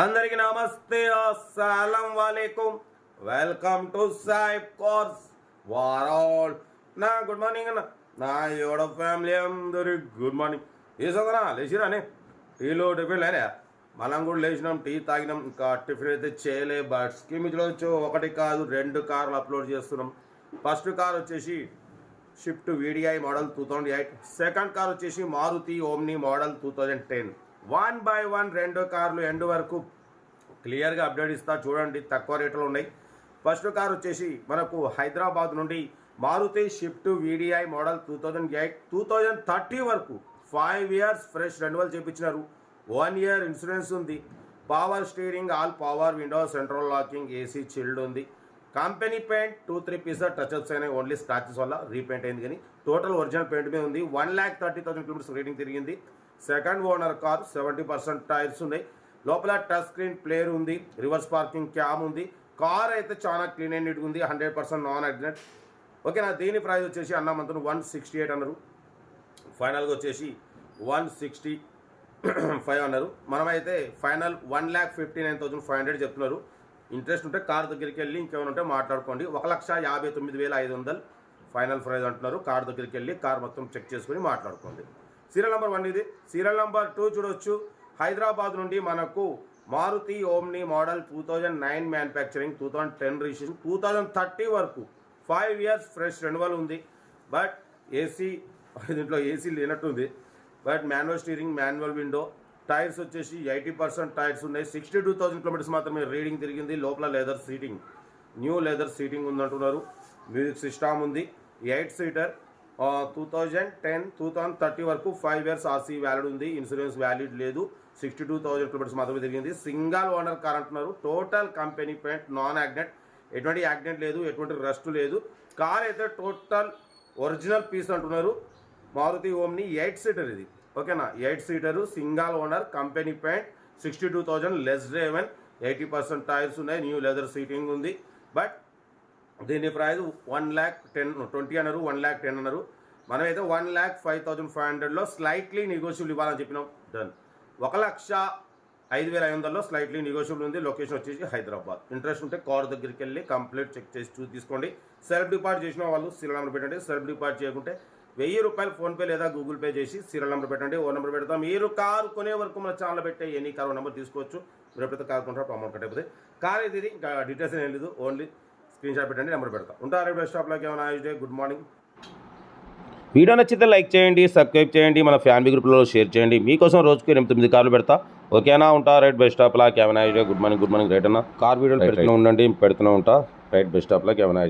అందరికి నమస్తే, అస్సలం వాలేకుమ్. వెల్కమ్ టు సాయిబ్ కోర్స్ వారాల్. నా గుడ్ మార్నింగ్ అన్న, నా యోడ ఫ్యామిలీ అందరి గుడ్ మార్నింగ్. ఏ చదవనా లేచిరానే, టీలో టిఫిన్ లేనే, మనం కూడా లేచినాం, టీ తాగినాం, ఇంకా టిఫిన్ అయితే చేయలే. బట్ స్కీమ్లో ఒకటి కాదు 2 కార్లు అప్లోడ్ చేస్తున్నాం. ఫస్ట్ కార్ వచ్చేసి shift VDI model 2008, second car వచ్చేసి మారుతి ఓమ్ని మోడల్ 2010. 1 by 1 2 కార్లు ఎండ్ వరకు క్లియర్గా అప్డేట్ ఇస్తా, చూడండి, తక్కువ రేట్లో ఉన్నాయి. ఫస్ట్ కార్ వచ్చేసి మనకు హైదరాబాద్ నుండి మారుతి షిఫ్ట్ వీడిఐ మోడల్ 2008 2030 వరకు 5 years ఫ్రెష్ రెన్యువల్ చేయించినారు. 1 year ఇన్సూరెన్స్ ఉంది. Power steering, all power window, central locking, AC chilled ఉంది. కంపెనీ పెయింట్ 2-3 పీసెస్ టచ్అప్స్ అయినాయి, ఓన్లీ స్క్రాచెస్ వల్ల రీపెయింట్ అయింది. కానీ టోటల్ ఒరిజినల్ పెయింట్ మీద ఉంది. 1,30,000 కిలోమీటర్స్ రీడింగ్ తిరిగింది. సెకండ్ ఓనర్ కార్, 70% టైర్స్ ఉన్నాయి. లోపల టచ్ స్క్రీన్ ప్లేయర్ ఉంది, రివర్స్ పార్కింగ్ క్యామ్ ఉంది. కార్ అయితే చాలా క్లీన్ అండ్ నీట్గా ఉంది, 100% నాన్ యాక్సిడెంట్. ఓకేనా. దీని ప్రైస్ వచ్చేసి అన్నమంతులు 168 అన్నారు, ఫైనల్గా వచ్చేసి 165 అన్నారు. మనమైతే ఫైనల్ 1,59,500 చెప్తున్నారు. ఇంట్రెస్ట్ ఉంటే కార్ దగ్గరికి వెళ్ళి ఇంకేమైనా ఉంటే మాట్లాడుకోండి. 1,59,500 ఫైనల్ ప్రైస్ అంటున్నారు. కార్ దగ్గరికి వెళ్ళి కార్ మొత్తం చెక్ చేసుకుని మాట్లాడుకోండి. సీరియల్ నెంబర్ 1 ఇది. సీరియల్ నెంబర్ 2 చూడొచ్చు. హైదరాబాద్ నుండి మనకు Maruti Omni model 2009 manufacturing, 2010 registration, 2030 వరకు 5 years ఫ్రెష్ రెన్యువల్ ఉంది. బట్ ఏసీ, దీంట్లో ఏసీ లేనట్టుంది. But manual steering, manual window, tyres వచ్చేసి 80% టైర్స్ ఉన్నాయి. 62,000 కిలోమీటర్స్ మాత్రమే రీడింగ్ తిరిగింది. లోపల leather seating, new leather seating ఉందంటున్నారు. మ్యూజిక్ సిస్టమ్ ఉంది. 8 సీటర్, 2010 2030 వరకు 5 years ఆర్సీ వ్యాలిడ్ ఉంది. ఇన్సూరెన్స్ వ్యాలిడ్ లేదు. 62,000 కిలోమీటర్స్ మాత్రమే తిరిగింది. సింగల్ ఓనర్ కార్ అంటున్నారు. Total company paint, non accident, ఎటువంటి యాక్సిడెంట్ లేదు, ఎటువంటి రస్ట్ లేదు. కార్ అయితే టోటల్ ఒరిజినల్ పీస్ అంటున్నారు. మారుతి ఓమ్ని 8 సీటర్ ఇది. ఓకేనా. 8 సీటరు, single owner, company paint, 62,000 less driven, 80% tyres ఉన్నాయి, న్యూ లెదర్ సీటింగ్ ఉంది. బట్ దీని ప్రైస్ 1,10,20 అన్నారు, 1,10,000 అన్నారు. మనమైతే 1,05,500లో స్లైట్లీ నెగోషియబుల్ ఇవ్వాలని చెప్పినాం. డన్. 1,05,500లో స్లైట్లీ నెగోషియబుల్ ఉంది. లొకేషన్ వచ్చేసి హైదరాబాద్. ఇంట్రెస్ట్ ఉంటే కార్ దగ్గరికి వెళ్ళి కంప్లీట్ చెక్ చేసి తీసుకోండి. సెల్ఫ్ డిపాజిట్ చేసిన వాళ్ళు సీరియల్ నెంబర్ పెట్టండి. సెల్ఫ్ డిపాజిట్ చేయకుంటే 1000 రూపాయలు ఫోన్పే లేదా గూగుల్ పే చేసి సీరియల్ నెంబర్ పెట్టండి. ఓ నెంబర్ పెడతాం. మీరు కారు కొనే వరకు మన ఛానల్ పెట్టే ఎనీ కారు నెంబర్ తీసుకోవచ్చు. మీరు ఎప్పుడైతే కారు కొంటారో అమౌంట్ కట్ అయిపోతుంది. కార్ ఇది ఇంకా డీటెయిల్స్ ఏం లేదు, ఓన్లీ స్క్రీన్ షాట్ పెట్టండి, నెంబర్ పెడతాం. ఉంటారు బెస్ట్ ఆఫ్ లక్. ఏమైనా డే, గుడ్ మార్నింగ్. వీడియో నచ్చితే లైక్ చేయండి, సబ్స్క్రైబ్ చేయండి, మన ఫ్యామిలీ గ్రూప్లో షేర్ చేయండి. మీకోసం రోజుకి 8-9 కార్లు పెడతా. ఓకేనా. ఉంటా. Right, best of luck. ఏమైనా డే, గుడ్ మార్నింగ్. రైట్ అన్న. కార్ వీడియోలు పెడుతూనే ఉండండి, పెడుతూనే ఉంటా. Right, best of luck. ఏమైనా